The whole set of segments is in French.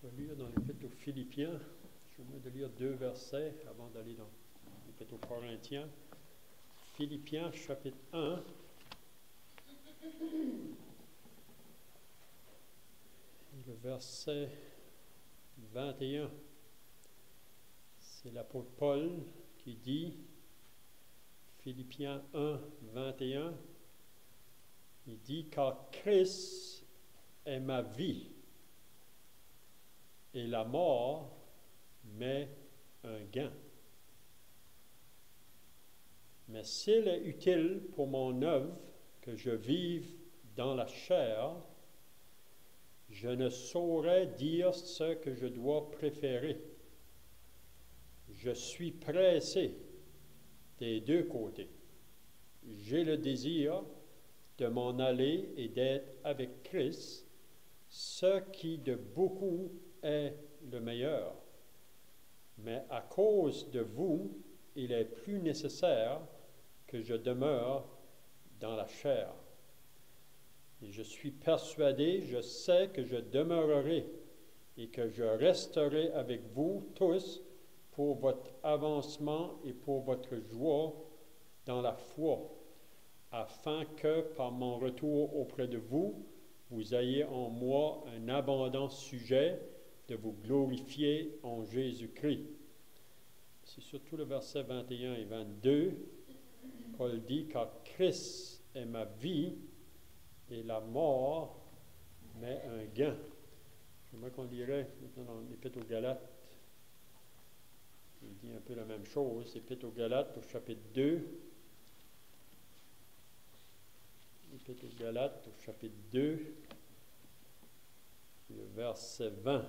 Je vais lire dans l'Épître aux Philippiens. Je vais de lire 2 versets avant d'aller dans l'Épître aux Corinthiens. Philippiens, chapitre 1. Et le verset 21. C'est l'apôtre Paul qui dit, Philippiens 1, 21, il dit « Car Christ est ma vie, et la mort m'est un gain. Mais s'il est utile pour mon œuvre que je vive dans la chair, je ne saurais dire ce que je dois préférer. Je suis pressé des deux côtés. J'ai le désir de m'en aller et d'être avec Christ, ce qui de beaucoup est le meilleur. Mais à cause de vous, il est plus nécessaire que je demeure dans la chair. Et je suis persuadé, je sais que je demeurerai et que je resterai avec vous tous pour votre avancement et pour votre joie dans la foi, afin que, par mon retour auprès de vous, vous ayez en moi un abondant sujet de vous glorifier en Jésus-Christ. C'est surtout le verset 21 et 22. Paul dit, « Car Christ est ma vie et la mort m'est un gain. » J'aimerais qu'on lirait maintenant dans l'Épître aux Galates. Il dit un peu la même chose. Épître aux Galates au chapitre 2. Épître aux Galates au chapitre 2, le verset 20.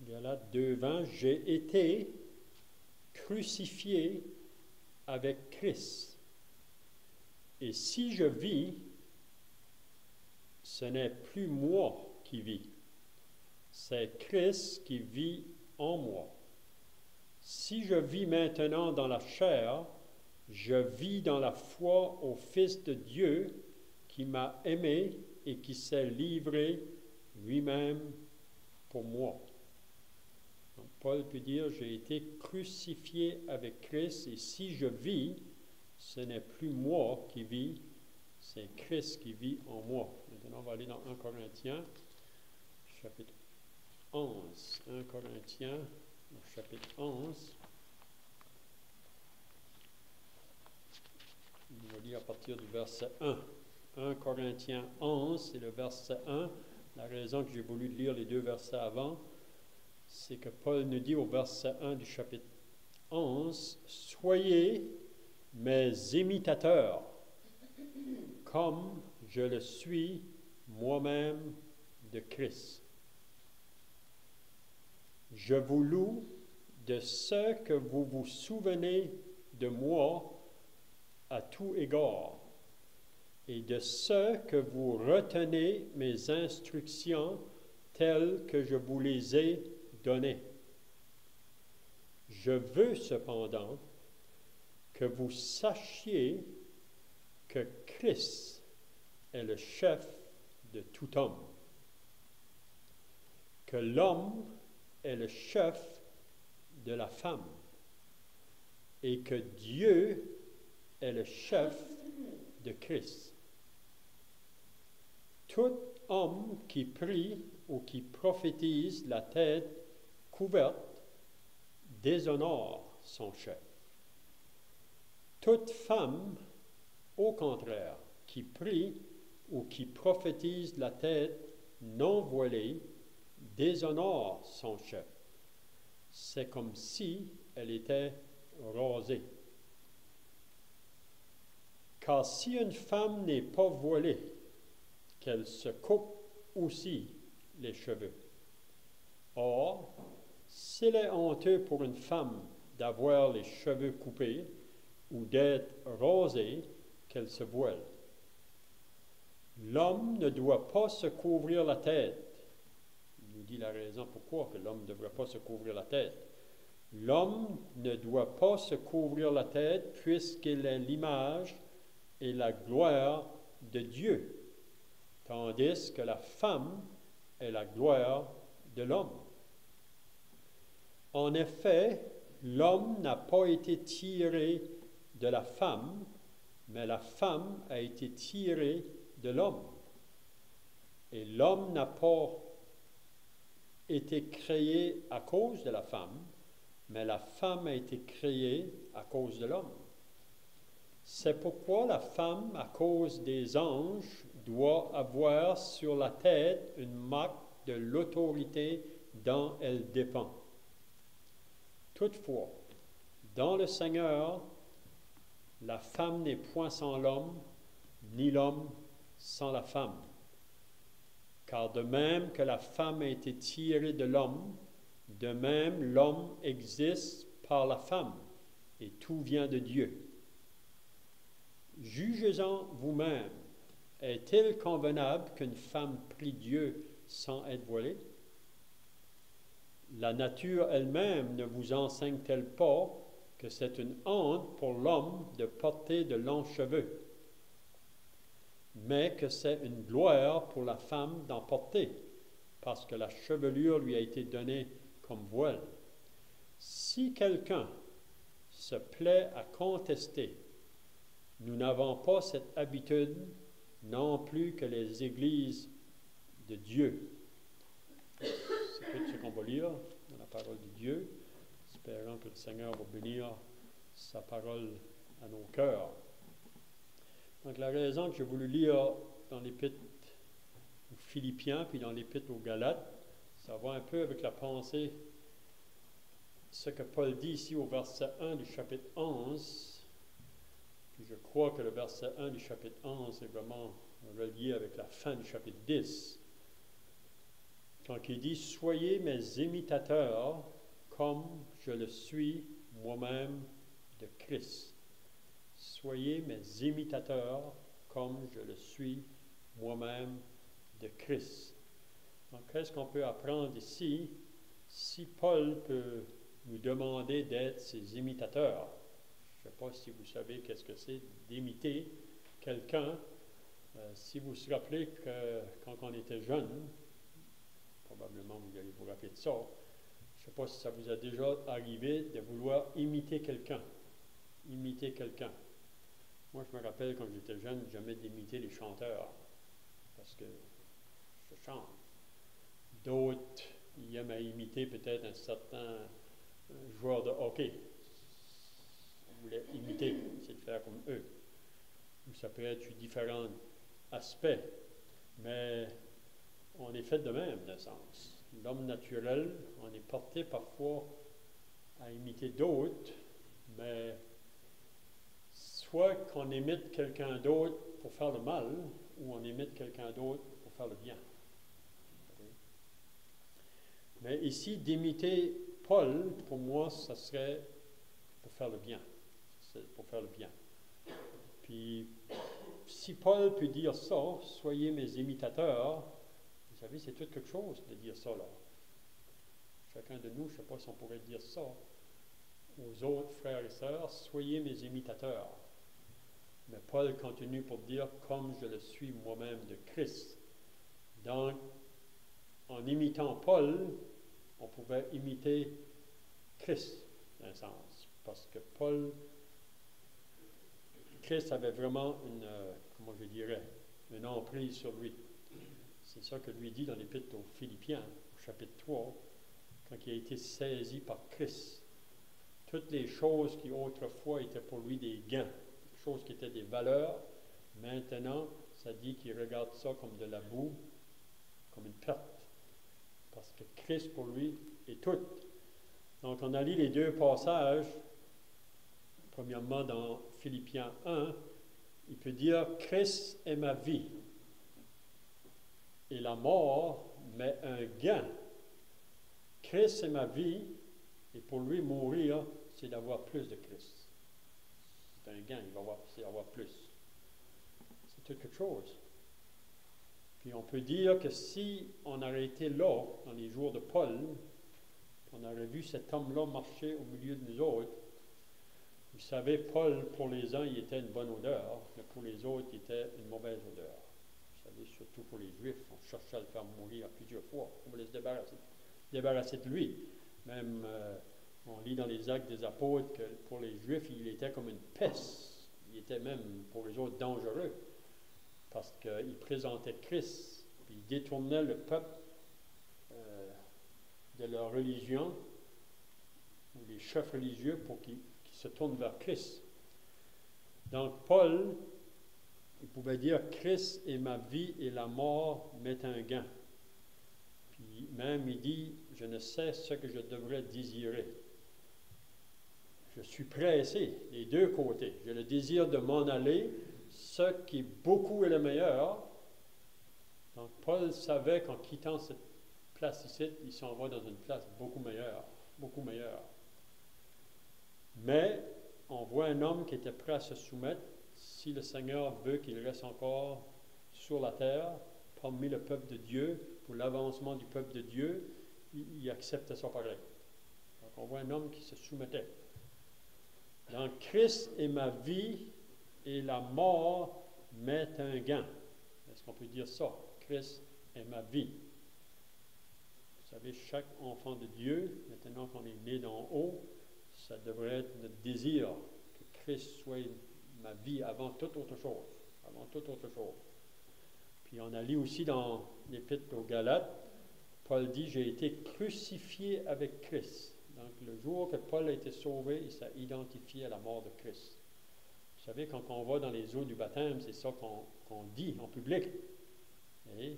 Galates 2, 20. « J'ai été crucifié avec Christ. Et si je vis, ce n'est plus moi qui vis. C'est Christ qui vit en moi. Si je vis maintenant dans la chair, je vis dans la foi au Fils de Dieu qui m'a aimé et qui s'est livré lui-même pour moi. » Donc Paul peut dire, j'ai été crucifié avec Christ et si je vis, ce n'est plus moi qui vis, c'est Christ qui vit en moi. Maintenant, on va aller dans 1 Corinthiens, chapitre 11. 1 Corinthiens, chapitre 11. On va lire à partir du verset 1. 1 Corinthiens 11, c'est le verset 1. La raison que j'ai voulu lire les deux versets avant, c'est que Paul nous dit au verset 1 du chapitre 11, « Soyez mes imitateurs, comme je le suis moi-même de Christ. Je vous loue de ce que vous vous souvenez de moi à tout égard, et de ce que vous retenez mes instructions telles que je vous les ai données. Je veux cependant que vous sachiez que Christ est le chef de tout homme, que l'homme est le chef de la femme, et que Dieu est le chef de Christ. Tout homme qui prie ou qui prophétise la tête couverte déshonore son chef. Toute femme, au contraire, qui prie ou qui prophétise la tête non voilée déshonore son chef. C'est comme si elle était rasée. Car si une femme n'est pas voilée, qu'elle se coupe aussi les cheveux. Or, s'il est honteux pour une femme d'avoir les cheveux coupés ou d'être rasée, qu'elle se voile. L'homme ne doit pas se couvrir la tête. Il nous dit la raison pourquoi que l'homme ne devrait pas se couvrir la tête. L'homme ne doit pas se couvrir la tête puisqu'il est l'image et la gloire de Dieu. tandis que la femme est la gloire de l'homme. En effet, l'homme n'a pas été tiré de la femme, mais la femme a été tirée de l'homme. Et l'homme n'a pas été créé à cause de la femme, mais la femme a été créée à cause de l'homme. C'est pourquoi la femme, à cause des anges, doit avoir sur la tête une marque de l'autorité dont elle dépend. Toutefois, dans le Seigneur, la femme n'est point sans l'homme, ni l'homme sans la femme. Car de même que la femme a été tirée de l'homme, de même l'homme existe par la femme, et tout vient de Dieu. Jugez-en vous-même. Est-il convenable qu'une femme prie Dieu sans être voilée? La nature elle-même ne vous enseigne-t-elle pas que c'est une honte pour l'homme de porter de longs cheveux, mais que c'est une gloire pour la femme d'en porter, parce que la chevelure lui a été donnée comme voile. Si quelqu'un se plaît à contester, nous n'avons pas cette habitude non plus que les églises de Dieu. C'est tout ce qu'on va lire dans la parole de Dieu, espérant que le Seigneur va bénir sa parole à nos cœurs. Donc la raison que j'ai voulu lire dans l'Épître aux Philippiens puis dans l'Épître aux Galates, ça va un peu avec la pensée, ce que Paul dit ici au verset 1 du chapitre 11. Puis je crois que le verset 1 du chapitre 11 est vraiment relié avec la fin du chapitre 10. Quand il dit « Soyez mes imitateurs comme je le suis moi-même de Christ. » Soyez mes imitateurs comme je le suis moi-même de Christ. Donc, qu'est-ce qu'on peut apprendre ici? Si Paul peut nous demander d'être ses imitateurs, je ne sais pas si vous savez qu'est-ce que c'est d'imiter quelqu'un. Si vous vous rappelez que quand on était jeune, probablement vous allez vous rappeler de ça, je ne sais pas si ça vous a déjà arrivé de vouloir imiter quelqu'un. Imiter quelqu'un. Moi, je me rappelle quand j'étais jeune, j'aimais d'imiter les chanteurs, parce que je chante. D'autres, ils aiment à imiter peut-être un certain joueur de hockey. On voulait imiter, c'est de faire comme eux. Ou ça peut être différents aspects, mais on est fait de même, d'un sens. L'homme naturel, on est porté parfois à imiter d'autres, mais soit qu'on imite quelqu'un d'autre pour faire le mal, ou on imite quelqu'un d'autre pour faire le bien. Mais ici, d'imiter Paul, pour moi, ça serait pour faire le bien. C'est pour faire le bien. Puis, si Paul peut dire ça, soyez mes imitateurs, vous savez, c'est tout quelque chose de dire ça, là. Chacun de nous, je ne sais pas si on pourrait dire ça aux autres frères et sœurs, soyez mes imitateurs. Mais Paul continue pour dire, comme je le suis moi-même de Christ. Donc, en imitant Paul, on pouvait imiter Christ, d'un sens. Parce que Christ avait vraiment une emprise sur lui. C'est ça que lui dit dans l'Épître aux Philippiens, au chapitre 3, quand il a été saisi par Christ. Toutes les choses qui autrefois étaient pour lui des gains, des choses qui étaient des valeurs, maintenant, ça dit qu'il regarde ça comme de la boue, comme une perte. Parce que Christ, pour lui, est tout. Donc, on a lu les deux passages. Premièrement, dans Philippiens 1, il peut dire « Christ est ma vie, et la mort m'est un gain. Christ est ma vie, et pour lui, mourir, c'est d'avoir plus de Christ. C'est un gain, c'est avoir plus. C'est tout quelque chose. Puis on peut dire que si on aurait été là, dans les jours de Paul, on aurait vu cet homme-là marcher au milieu de nous autres, vous savez, Paul, pour les uns, il était une bonne odeur, mais pour les autres, il était une mauvaise odeur. Vous savez, surtout pour les Juifs, on cherchait à le faire mourir plusieurs fois. On voulait se débarrasser de lui. Même, on lit dans les Actes des Apôtres que pour les Juifs, il était comme une peste. Il était même, pour les autres, dangereux. Parce qu'il présentait Christ, puis il détournait le peuple de leur religion, ou les chefs religieux, pour qu'ils se tournent vers Christ. Donc, Paul, il pouvait dire, Christ est ma vie et la mort m'est un gain. Puis même, il dit, je ne sais ce que je devrais désirer. Je suis pressé des deux côtés. J'ai le désir de m'en aller, ce qui beaucoup est le meilleur. Donc, Paul savait qu'en quittant cette place ici, il s'en va dans une place beaucoup meilleure, beaucoup meilleure. Mais on voit un homme qui était prêt à se soumettre si le Seigneur veut qu'il reste encore sur la terre, parmi le peuple de Dieu, pour l'avancement du peuple de Dieu, il acceptait ça pareil. Donc on voit un homme qui se soumettait. Donc Christ est ma vie et la mort m'est un gain. Est-ce qu'on peut dire ça? Christ est ma vie. Vous savez, chaque enfant de Dieu, maintenant qu'on est né d'en haut, ça devrait être notre désir que Christ soit ma vie avant toute autre chose. Avant toute autre chose. Puis on a lu aussi dans l'Épître aux Galates, Paul dit, j'ai été crucifié avec Christ. Donc le jour que Paul a été sauvé, il s'est identifié à la mort de Christ. Vous savez, quand on va dans les eaux du baptême, c'est ça qu'on dit en public. Et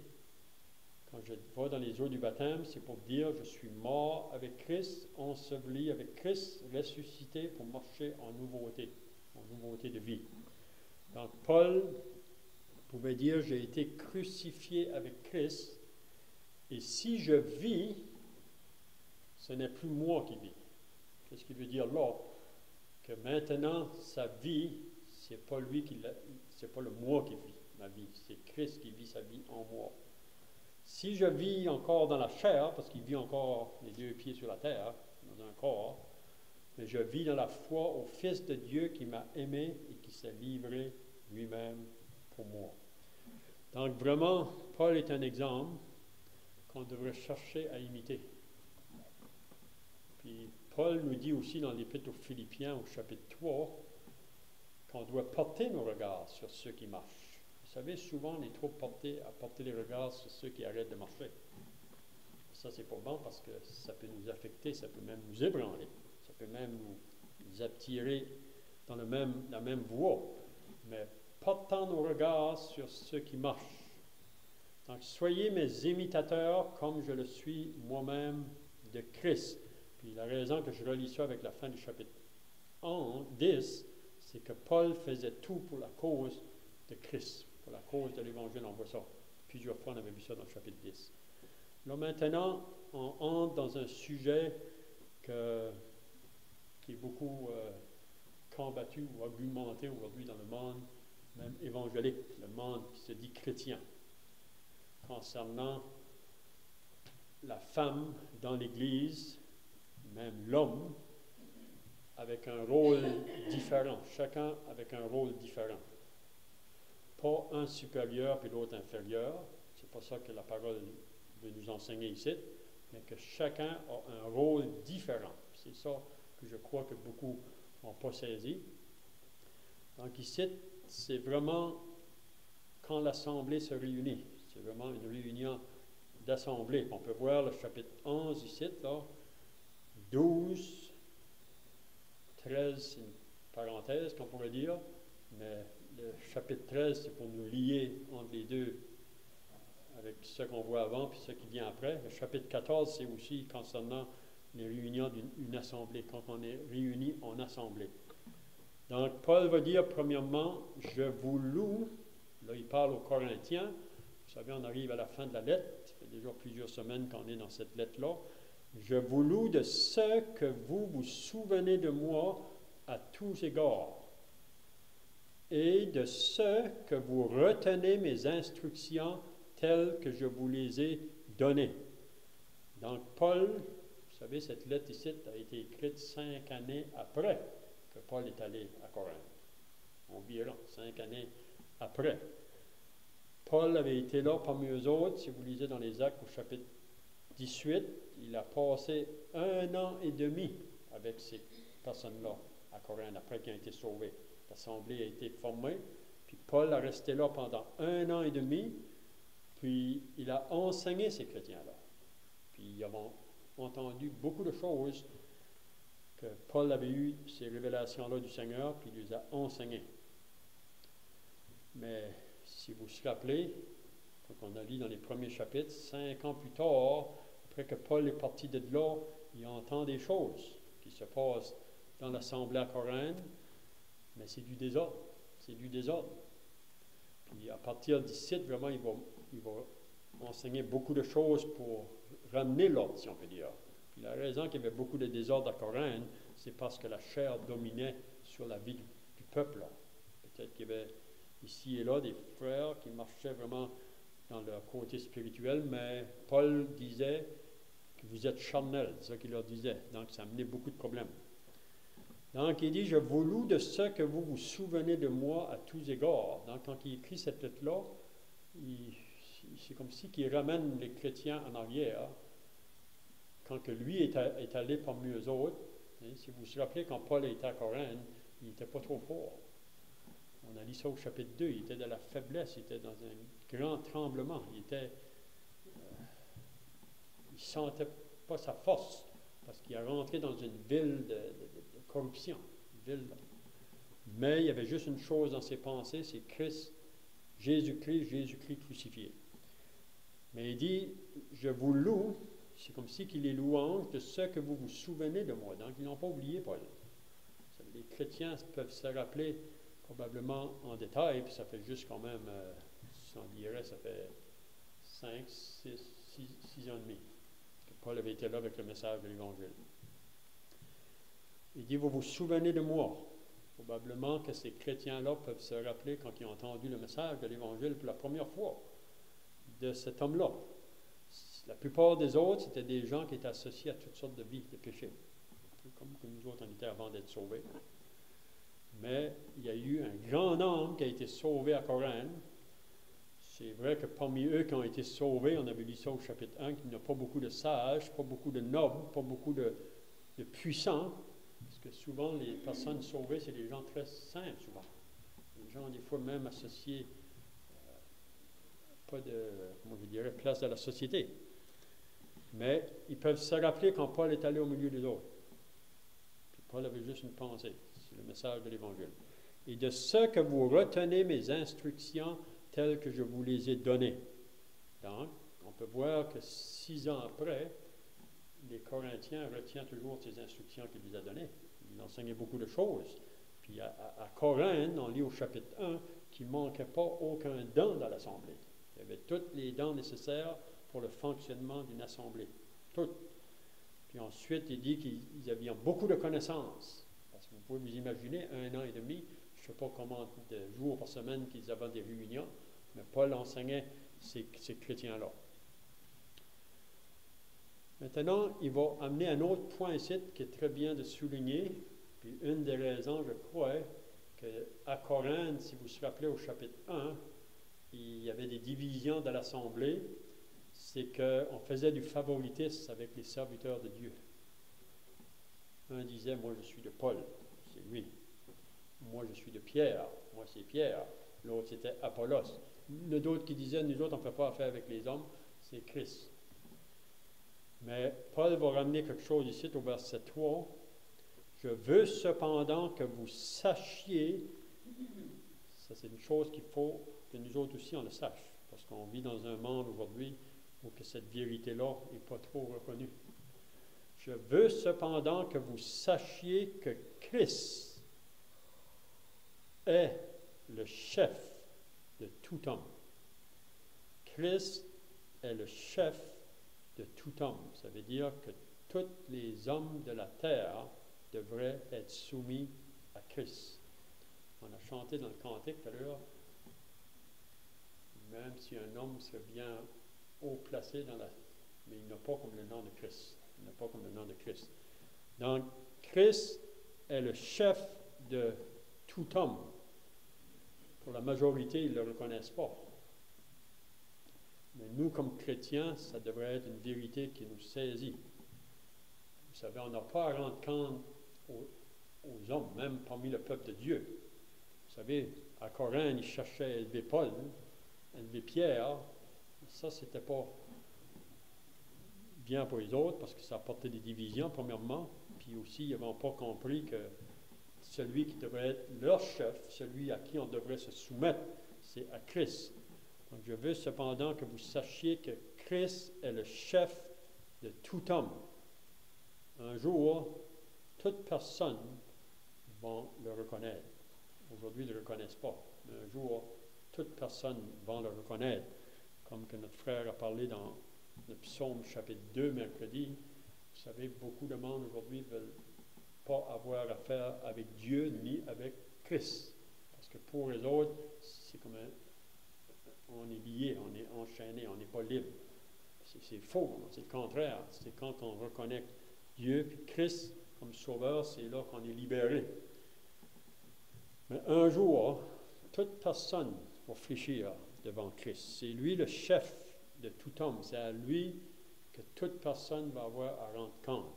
quand je vais dans les eaux du baptême, c'est pour dire, je suis mort avec Christ, enseveli avec Christ, ressuscité pour marcher en nouveauté de vie. Donc Paul pouvait dire, j'ai été crucifié avec Christ, et si je vis, ce n'est plus moi qui vis. Qu'est-ce qu'il veut dire là? Que maintenant, sa vie, c'est pas lui c'est pas le moi qui vit ma vie, c'est Christ qui vit sa vie en moi. Si je vis encore dans la chair, parce qu'il vit encore les deux pieds sur la terre, dans un corps, mais je vis dans la foi au Fils de Dieu qui m'a aimé et qui s'est livré lui-même pour moi. Donc vraiment, Paul est un exemple qu'on devrait chercher à imiter. Puis Paul nous dit aussi dans l'Épître aux Philippiens au chapitre 3 qu'on doit porter nos regards sur ceux qui marchent. Vous savez, souvent on est trop porté à porter les regards sur ceux qui arrêtent de marcher. Ça, c'est pas bon parce que ça peut nous affecter, ça peut même nous ébranler, ça peut même nous attirer dans la même voie. Mais portant nos regards sur ceux qui marchent. Donc, soyez mes imitateurs comme je le suis moi-même de Christ. Puis la raison que je relis ça avec la fin du chapitre 10, c'est que Paul faisait tout pour la cause de Christ, pour la cause de l'Évangile. On voit ça plusieurs fois, on avait vu ça dans le chapitre 10. Là maintenant, on entre dans un sujet qui est beaucoup combattu ou argumenté aujourd'hui dans le monde, même évangélique, le monde qui se dit chrétien, concernant la femme dans l'Église, même l'homme, avec un rôle différent, chacun avec un rôle différent. Pas un supérieur puis l'autre inférieur, c'est pas ça que la parole veut nous enseigner ici, mais que chacun a un rôle différent. C'est ça que je crois que beaucoup n'ont pas saisi. Donc ici, c'est vraiment quand l'Assemblée se réunit. C'est vraiment une réunion d'Assemblée. On peut voir le chapitre 11 ici, là, 12, 13, c'est une parenthèse qu'on pourrait dire, mais le chapitre 13, c'est pour nous lier entre les deux, avec ce qu'on voit avant puis ce qui vient après. Le chapitre 14, c'est aussi concernant les réunions d'une assemblée, quand on est réunis en assemblée. Donc, Paul va dire, premièrement, je vous loue. Là, il parle aux Corinthiens. Vous savez, on arrive à la fin de la lettre. Ça fait déjà plusieurs semaines qu'on est dans cette lettre-là. Je vous loue de ce que vous vous souvenez de moi à tous égards, et de ce que vous retenez mes instructions telles que je vous les ai données. Donc, Paul, vous savez, cette lettre ici a été écrite 5 années après que Paul est allé à Corinthe. Environ 5 années après. Paul avait été là parmi eux autres. Si vous lisez dans les Actes au chapitre 18, il a passé 1 an et demi avec ces personnes-là à Corinthe, après qu'ils ont été sauvés. L'assemblée a été formée, puis Paul a resté là pendant 1 an et demi, puis il a enseigné ces chrétiens-là. Puis ils ont entendu beaucoup de choses que Paul avait eu, ces révélations-là du Seigneur, puis il les a enseignées. Mais si vous vous rappelez, quand on a lu dans les premiers chapitres, 5 ans plus tard, après que Paul est parti de là, il entend des choses qui se passent dans l'assemblée à Corinthe, mais c'est du désordre. C'est du désordre. Puis à partir d'ici, vraiment, il va enseigner beaucoup de choses pour ramener l'ordre, si on peut dire. Puis la raison qu'il y avait beaucoup de désordre à Corinthe, c'est parce que la chair dominait sur la vie du peuple. Peut-être qu'il y avait ici et là des frères qui marchaient vraiment dans leur côté spirituel, mais Paul disait que vous êtes charnels, c'est ça qu'il leur disait. Donc ça amenait beaucoup de problèmes. Donc il dit, je vous loue de ce que vous vous souvenez de moi à tous égards. Donc quand il écrit cette lettre-là, c'est comme si il ramène les chrétiens en arrière, quand que lui est allé parmi eux autres. Si vous vous rappelez, quand Paul était à Corinthe, il n'était pas trop fort. On a lu ça au chapitre 2, il était dans la faiblesse, il était dans un grand tremblement, il ne sentait pas sa force, parce qu'il est rentré dans une ville de corruption. Mais il y avait juste une chose dans ses pensées, c'est Christ, Jésus-Christ crucifié. Mais il dit, je vous loue, c'est comme si qu'il est louange de ce que vous vous souvenez de moi. Donc, ils n'ont pas oublié Paul. Les chrétiens peuvent se rappeler probablement en détail, puis ça fait juste quand même, si on dirait, ça fait 5, 6 ans et demi que Paul avait été là avec le message de l'Évangile. Il dit, vous vous souvenez de moi. Probablement que ces chrétiens-là peuvent se rappeler quand ils ont entendu le message de l'Évangile pour la première fois de cet homme-là. La plupart des autres, c'était des gens qui étaient associés à toutes sortes de vies, de péchés. Comme nous autres, on était avant d'être sauvés. Mais il y a eu un grand nombre qui a été sauvé à Corinthe. C'est vrai que parmi eux qui ont été sauvés, on avait lu ça au chapitre 1, qu'il n'y a pas beaucoup de sages, pas beaucoup de nobles, pas beaucoup de puissants. Parce que souvent, les personnes sauvées, c'est des gens très simples, souvent. Des gens, des fois, même associés, pas de, comment je dirais, place dans la société. Mais ils peuvent se rappeler quand Paul est allé au milieu des autres. Puis Paul avait juste une pensée. C'est le message de l'Évangile. Et de ce que vous retenez mes instructions telles que je vous les ai données. Donc, on peut voir que 6 ans après, les Corinthiens retiennent toujours ces instructions qu'il les a données. Il enseignait beaucoup de choses. Puis à Corinthe, on lit au chapitre 1 qu'il ne manquait pas aucun don dans l'assemblée. Il y avait toutes les dons nécessaires pour le fonctionnement d'une assemblée. Toutes. Puis ensuite, il dit qu'ils avaient beaucoup de connaissances. Parce que vous pouvez vous imaginer, 1 an et demi, je ne sais pas combien de jours par semaine qu'ils avaient des réunions, mais Paul enseignait ces chrétiens-là. Maintenant, il va amener un autre point ici qui est très bien de souligner. Puis une des raisons, je crois, qu'à Corinthe, si vous vous rappelez au chapitre 1, il y avait des divisions de l'assemblée, c'est qu'on faisait du favoritisme avec les serviteurs de Dieu. Un disait, moi je suis de Paul, c'est lui. Moi je suis de Pierre, moi c'est Pierre. L'autre c'était Apollos. D'autres qui disaient, nous autres on ne fait pas affaire avec les hommes, c'est Christ. Mais Paul va ramener quelque chose ici au verset 3. Je veux cependant que vous sachiez, ça c'est une chose qu'il faut que nous autres aussi on le sache, parce qu'on vit dans un monde aujourd'hui où que cette vérité-là n'est pas trop reconnue. Je veux cependant que vous sachiez que Christ est le chef de tout homme. Christ est le chef de tout homme. Ça veut dire que tous les hommes de la terre devraient être soumis à Christ. On a chanté dans le cantique tout à l'heure, même si un homme serait bien haut placé mais il n'a pas comme le nom de Christ. Il n'a pas comme le nom de Christ. Donc, Christ est le chef de tout homme. Pour la majorité, ils ne le reconnaissent pas. nous, comme chrétiens, ça devrait être une vérité qui nous saisit. Vous savez, on n'a pas à rendre compte aux hommes, même parmi le peuple de Dieu. Vous savez, à Corinthe, ils cherchaient à élever Paul, élever Pierre. Ça, c'était pas bien pour les autres parce que ça apportait des divisions, premièrement. Puis aussi, ils n'avaient pas compris que celui qui devrait être leur chef, celui à qui on devrait se soumettre, c'est à Christ. Donc, je veux cependant que vous sachiez que Christ est le chef de tout homme. Un jour, toute personne va le reconnaître. Aujourd'hui, ils ne le reconnaissent pas. Mais un jour, toute personne va le reconnaître. Comme que notre frère a parlé dans le psaume chapitre 2, mercredi. Vous savez, beaucoup de monde aujourd'hui ne veulent pas avoir affaire avec Dieu ni avec Christ. Parce que pour les autres, c'est comme on est lié, on est enchaîné, on n'est pas libre. C'est faux, c'est le contraire. C'est quand on reconnaît Dieu puis Christ comme sauveur, c'est là qu'on est libéré. Mais un jour, toute personne va fléchir devant Christ. C'est lui le chef de tout homme. C'est à lui que toute personne va avoir à rendre compte.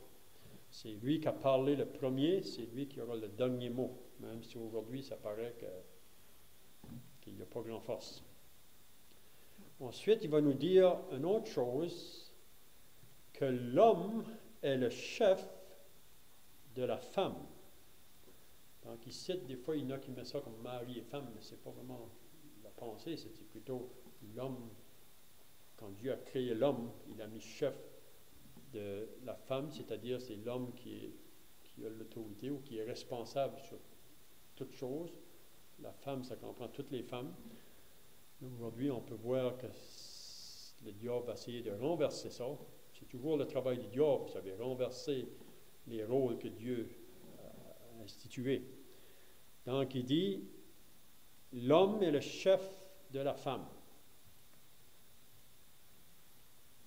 C'est lui qui a parlé le premier, c'est lui qui aura le dernier mot. Même si aujourd'hui, ça paraît qu'il n'y a pas grand force. Ensuite, il va nous dire une autre chose, que l'homme est le chef de la femme. Donc, il cite, des fois, il y en a qui mettent ça comme mari et femme, mais ce n'est pas vraiment la pensée, c'était plutôt l'homme. Quand Dieu a créé l'homme, il a mis chef de la femme, c'est-à-dire c'est l'homme qui a l'autorité ou qui est responsable sur toute chose. La femme, ça comprend toutes les femmes. Aujourd'hui, on peut voir que le diable va essayer de renverser ça. C'est toujours le travail du diable, vous savez, renverser les rôles que Dieu a institués. Donc, il dit, l'homme est le chef de la femme.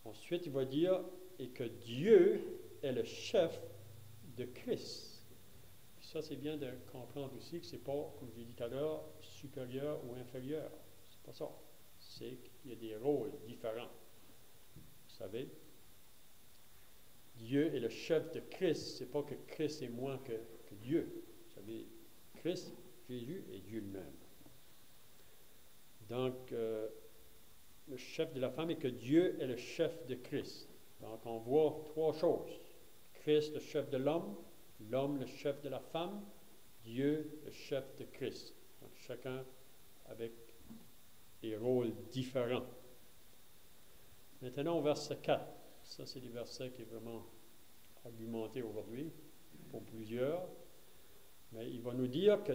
Ensuite, il va dire, et que Dieu est le chef de Christ. Puis ça, c'est bien de comprendre aussi que ce n'est pas, comme j'ai dit tout à l'heure, supérieur ou inférieur. C'est pas ça. C'est qu'il y a des rôles différents. Vous savez, Dieu est le chef de Christ. Ce n'est pas que Christ est moins que Dieu. Vous savez, Christ, Jésus est Dieu lui-même. Donc, le chef de la femme et que Dieu est le chef de Christ. Donc, on voit trois choses. Christ, le chef de l'homme, l'homme, le chef de la femme, Dieu, le chef de Christ. Donc, chacun avec des rôles différents. Maintenant, au verset 4. Ça, c'est des versets qui est vraiment argumenté aujourd'hui pour plusieurs. Mais il va nous dire que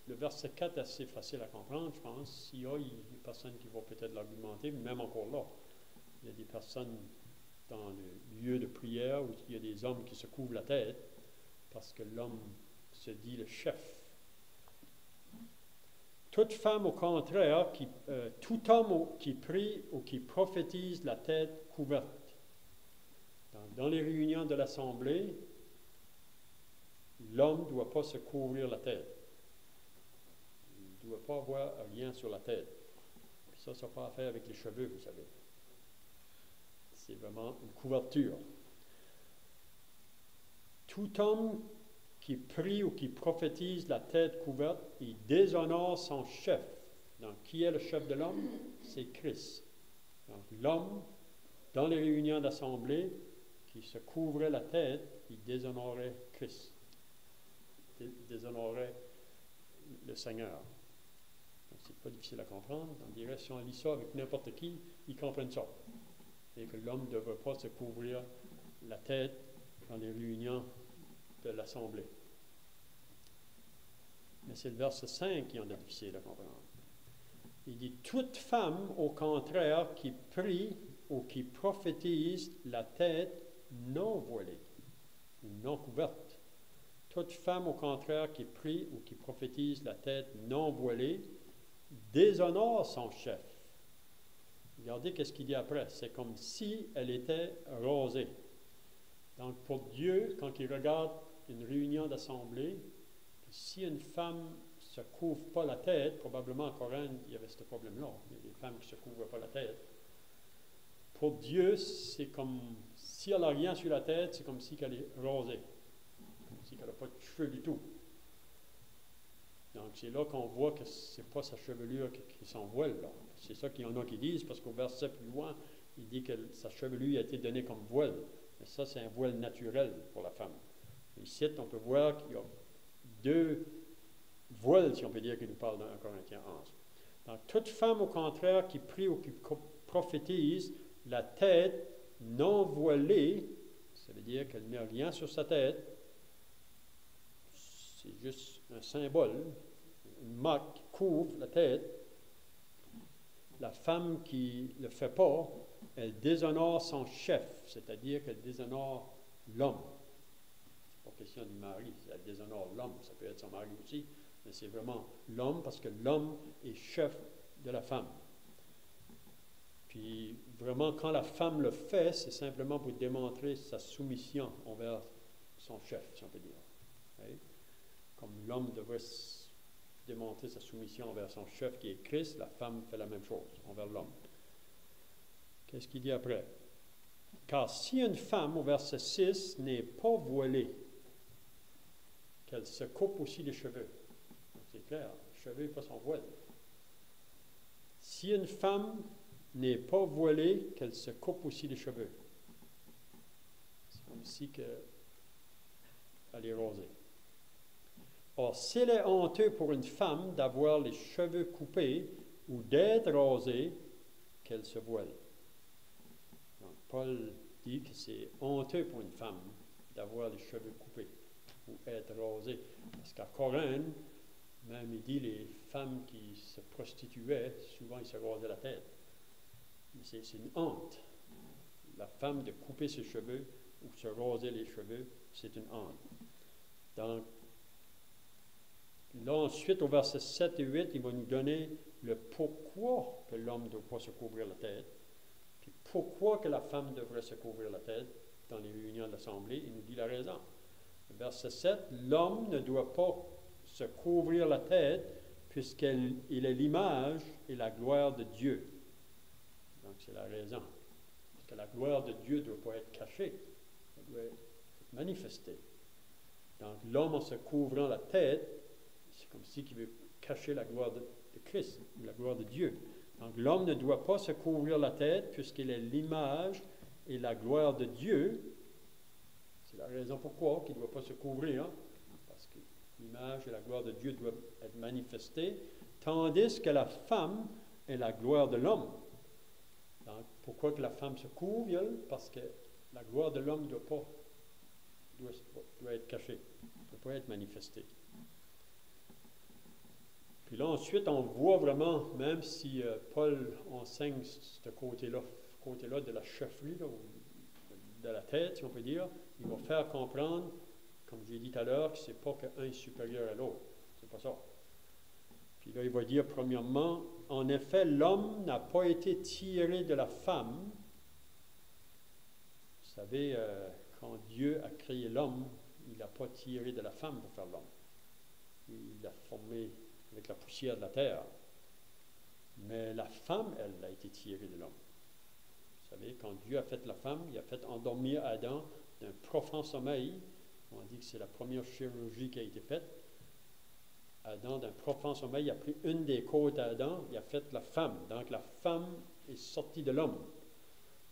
le verset 4 est assez facile à comprendre, je pense. S'il y a des personnes qui vont peut-être l'argumenter, mais même encore là, il y a des personnes dans le lieu de prière où il y a des hommes qui se couvrent la tête parce que l'homme se dit le chef. Toute femme, au contraire, tout homme qui prie ou qui prophétise la tête couverte. Donc, dans les réunions de l'Assemblée, l'homme ne doit pas se couvrir la tête. Il ne doit pas avoir rien sur la tête. Puis ça n'a pas à faire avec les cheveux, vous savez. C'est vraiment une couverture. Tout homme qui prie ou qui prophétise la tête couverte, il déshonore son chef. Donc, qui est le chef de l'homme? C'est Christ. Donc, l'homme, dans les réunions d'assemblée, qui se couvrait la tête, il déshonorait Christ. Il déshonorait le Seigneur. Donc, c'est pas difficile à comprendre. On dirait, si on lit ça avec n'importe qui, ils comprennent ça. Et que l'homme ne devrait pas se couvrir la tête dans les réunions de l'Assemblée. Mais c'est le verset 5 qui en est difficile à comprendre. Il dit, toute femme, au contraire, qui prie ou qui prophétise la tête non voilée ou non couverte. Toute femme, au contraire, qui prie ou qui prophétise la tête non voilée, déshonore son chef. Regardez qu'est-ce qu'il dit après. C'est comme si elle était rasée. Donc, pour Dieu, quand il regarde une réunion d'assemblée, si une femme ne se couvre pas la tête, probablement en Corinthe, il y avait ce problème-là. Il y a des femmes qui ne se couvrent pas la tête. pour Dieu, c'est comme si elle n'a rien sur la tête, c'est comme si elle est rasée, comme si elle n'a pas de cheveux du tout. Donc c'est là qu'on voit que ce n'est pas sa chevelure qui s'envoile. C'est ça qu'il y en a qui disent, parce qu'au verset plus loin, il dit que sa chevelure a été donnée comme voile. Mais ça, c'est un voile naturel pour la femme. Ici, on peut voir qu'il y a deux voiles, si on peut dire, qui nous parlent dans 1 Corinthiens 11. Donc, toute femme, au contraire, qui prie ou qui prophétise, la tête non voilée, ça veut dire qu'elle ne met rien sur sa tête, c'est juste un symbole, une marque qui couvre la tête. La femme qui ne le fait pas, elle déshonore son chef, c'est-à-dire qu'elle déshonore l'homme. C'est pas question du mari, elle déshonore l'homme, ça peut être son mari aussi, mais c'est vraiment l'homme parce que l'homme est chef de la femme. Puis vraiment, quand la femme le fait, c'est simplement pour démontrer sa soumission envers son chef, si on peut dire. Okay? Comme l'homme devrait démontrer sa soumission envers son chef qui est Christ, la femme fait la même chose envers l'homme. Qu'est-ce qu'il dit après? Car si une femme, au verset 6, n'est pas voilée, qu'elle se coupe aussi les cheveux. C'est clair, les cheveux n'est pas son voile. Si une femme n'est pas voilée, qu'elle se coupe aussi les cheveux. C'est comme si elle est rasée. Or, s'il est honteux pour une femme d'avoir les cheveux coupés ou d'être rasée, qu'elle se voile. Donc, Paul dit que c'est honteux pour une femme d'avoir les cheveux coupés ou être rasée. Parce qu'à Corinthe, même il dit les femmes qui se prostituaient, souvent ils se rasaient la tête. Mais c'est une honte. La femme de couper ses cheveux ou se raser les cheveux, c'est une honte. Donc, là, ensuite, au verset 7 et 8, il va nous donner le pourquoi que l'homme ne doit pas se couvrir la tête, puis pourquoi que la femme devrait se couvrir la tête dans les réunions de l'Assemblée. Il nous dit la raison. Verset 7, l'homme ne doit pas se couvrir la tête puisqu'il est l'image et la gloire de Dieu. Donc, c'est la raison. Parce que la gloire de Dieu ne doit pas être cachée. Elle doit être manifestée. Donc, l'homme, en se couvrant la tête, c'est comme si il veut cacher la gloire de Christ, ou la gloire de Dieu. Donc, l'homme ne doit pas se couvrir la tête puisqu'il est l'image et la gloire de Dieu. C'est la raison pourquoi il ne doit pas se couvrir, parce que l'image et la gloire de Dieu doivent être manifestées, tandis que la femme est la gloire de l'homme. Donc, pourquoi que la femme se couvre? Parce que la gloire de l'homme doit être cachée, ne doit pas être manifestée. Puis là, ensuite, on voit vraiment, même si Paul enseigne ce côté-là de la chefferie, là, de la tête, si on peut dire, il va faire comprendre, comme j'ai dit tout à l'heure, que ce n'est pas qu'un est supérieur à l'autre. C'est pas ça. Puis là, il va dire, premièrement, en effet, l'homme n'a pas été tiré de la femme. Vous savez, quand Dieu a créé l'homme, il n'a pas tiré de la femme pour faire l'homme. Il l'a formé avec la poussière de la terre. Mais la femme, elle, a été tirée de l'homme. Vous savez, quand Dieu a fait la femme, il a fait endormir Adam d'un profond sommeil. On dit que c'est la première chirurgie qui a été faite. Adam, d'un profond sommeil, il a pris une des côtes d'Adam, il a fait la femme. Donc la femme est sortie de l'homme.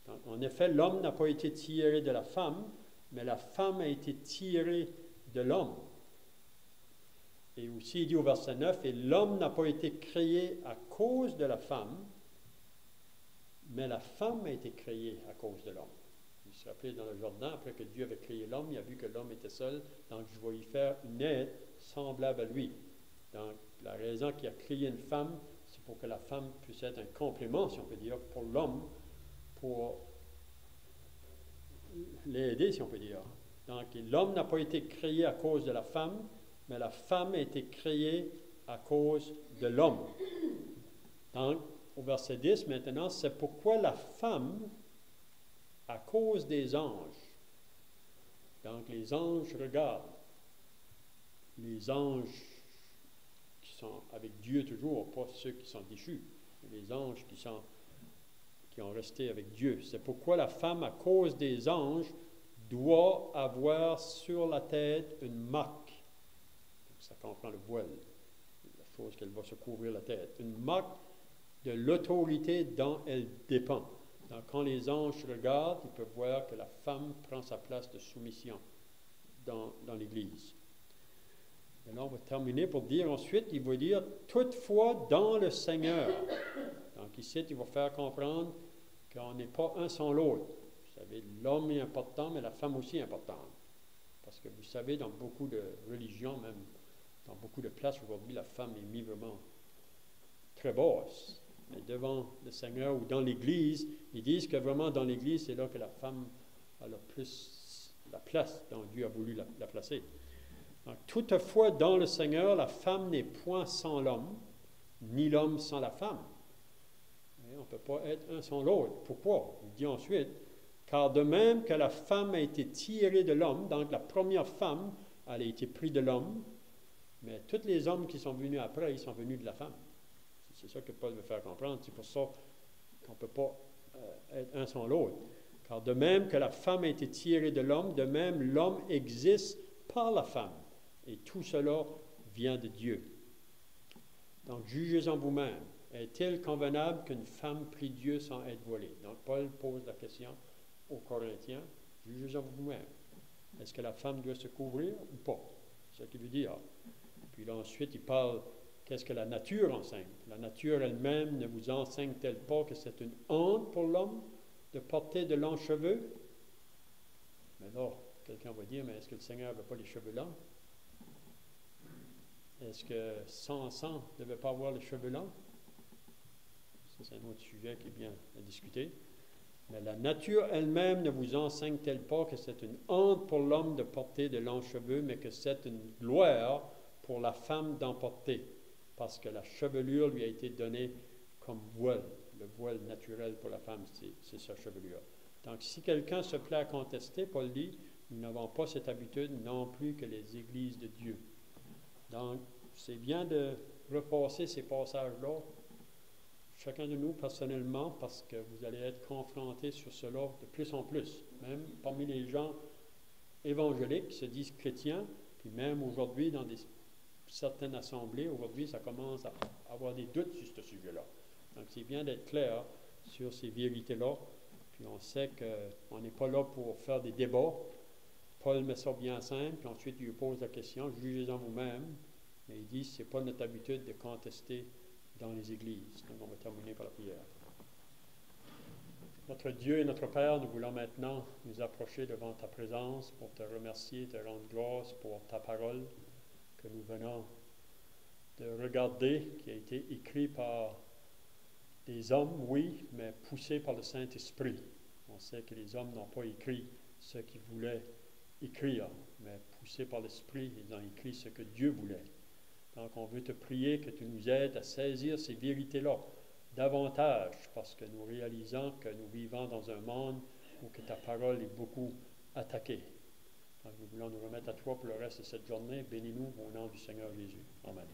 Donc, en effet, l'homme n'a pas été tiré de la femme, mais la femme a été tirée de l'homme. Et aussi, il dit au verset 9, « Et l'homme n'a pas été créé à cause de la femme, mais la femme a été créée à cause de l'homme. » Il se rappelait dans le jardin, après que Dieu avait créé l'homme, il a vu que l'homme était seul, donc je vais y faire une aide semblable à lui. Donc, la raison qu'il a créé une femme, c'est pour que la femme puisse être un complément, si on peut dire, pour l'homme, pour l'aider, si on peut dire. Donc, l'homme n'a pas été créé à cause de la femme, mais la femme a été créée à cause de l'homme. Donc, au verset 10, maintenant, c'est pourquoi la femme, à cause des anges, donc les anges regardent, les anges qui sont avec Dieu toujours, pas ceux qui sont déchus, mais les anges qui qui ont resté avec Dieu. C'est pourquoi la femme, à cause des anges, doit avoir sur la tête une marque. Donc, ça comprend le voile, la chose qu'elle va se couvrir la tête. Une marque de l'autorité dont elle dépend. Donc, quand les anges regardent, ils peuvent voir que la femme prend sa place de soumission dans l'Église. Et là, on va terminer pour dire ensuite, il va dire « toutefois dans le Seigneur ». Donc ici, il va faire comprendre qu'on n'est pas un sans l'autre. Vous savez, l'homme est important, mais la femme aussi est importante. Parce que vous savez, dans beaucoup de religions, même dans beaucoup de places aujourd'hui, la femme est mise vraiment très basse. Mais devant le Seigneur ou dans l'Église, ils disent que vraiment dans l'Église, c'est là que la femme a le plus la place dont Dieu a voulu la placer. Donc, toutefois, dans le Seigneur, la femme n'est point sans l'homme, ni l'homme sans la femme. Et on ne peut pas être un sans l'autre. Pourquoi? Il dit ensuite, car de même que la femme a été tirée de l'homme, donc la première femme, elle a été prise de l'homme, mais tous les hommes qui sont venus après, ils sont venus de la femme. C'est ça que Paul veut faire comprendre. C'est pour ça qu'on ne peut pas être un sans l'autre. Car de même que la femme a été tirée de l'homme, de même l'homme existe par la femme. Et tout cela vient de Dieu. Donc, jugez-en vous-même. Est-il convenable qu'une femme prie Dieu sans être voilée? Donc, Paul pose la question aux Corinthiens. Jugez-en vous-même. Est-ce que la femme doit se couvrir ou pas? C'est ce qu'il veut dire. Puis là, ensuite, il parle, qu'est-ce que la nature enseigne? La nature elle-même ne vous enseigne-t-elle pas que c'est une honte pour l'homme de porter de longs cheveux? Mais là, quelqu'un va dire, mais est-ce que le Seigneur n'avait pas les cheveux longs? Est-ce que Samson ne devait pas avoir les cheveux longs? Ça, c'est un autre sujet qui est bien à discuter. Mais la nature elle-même ne vous enseigne-t-elle pas que c'est une honte pour l'homme de porter de longs cheveux, mais que c'est une gloire pour la femme d'en porter, parce que la chevelure lui a été donnée comme voile. Le voile naturel pour la femme, c'est sa chevelure. Donc, si quelqu'un se plaît à contester, Paul dit, nous n'avons pas cette habitude non plus que les églises de Dieu. Donc, c'est bien de repasser ces passages-là, chacun de nous personnellement, parce que vous allez être confrontés sur cela de plus en plus. Même parmi les gens évangéliques qui se disent chrétiens, puis même aujourd'hui, dans certaines assemblées, aujourd'hui, ça commence à avoir des doutes sur ce sujet-là. Donc, c'est bien d'être clair sur ces vérités-là. Puis, on sait qu'on n'est pas là pour faire des débats. Paul met ça bien simple, puis ensuite, il lui pose la question, jugez-en vous-même. Mais il dit, ce n'est pas notre habitude de contester dans les églises. Donc, on va terminer par la prière. Notre Dieu et notre Père, nous voulons maintenant nous approcher devant ta présence pour te remercier, te rendre grâce pour ta parole que nous venons de regarder, qui a été écrite par des hommes, oui, mais poussée par le Saint-Esprit. On sait que les hommes n'ont pas écrit ce qu'ils voulaient écrire, mais poussés par l'Esprit, ils ont écrit ce que Dieu voulait. Donc, on veut te prier que tu nous aides à saisir ces vérités-là davantage, parce que nous réalisons que nous vivons dans un monde où que ta parole est beaucoup attaquée. Donc, nous voulons nous remettre à toi pour le reste de cette journée. Bénis-nous au nom du Seigneur Jésus. Amen.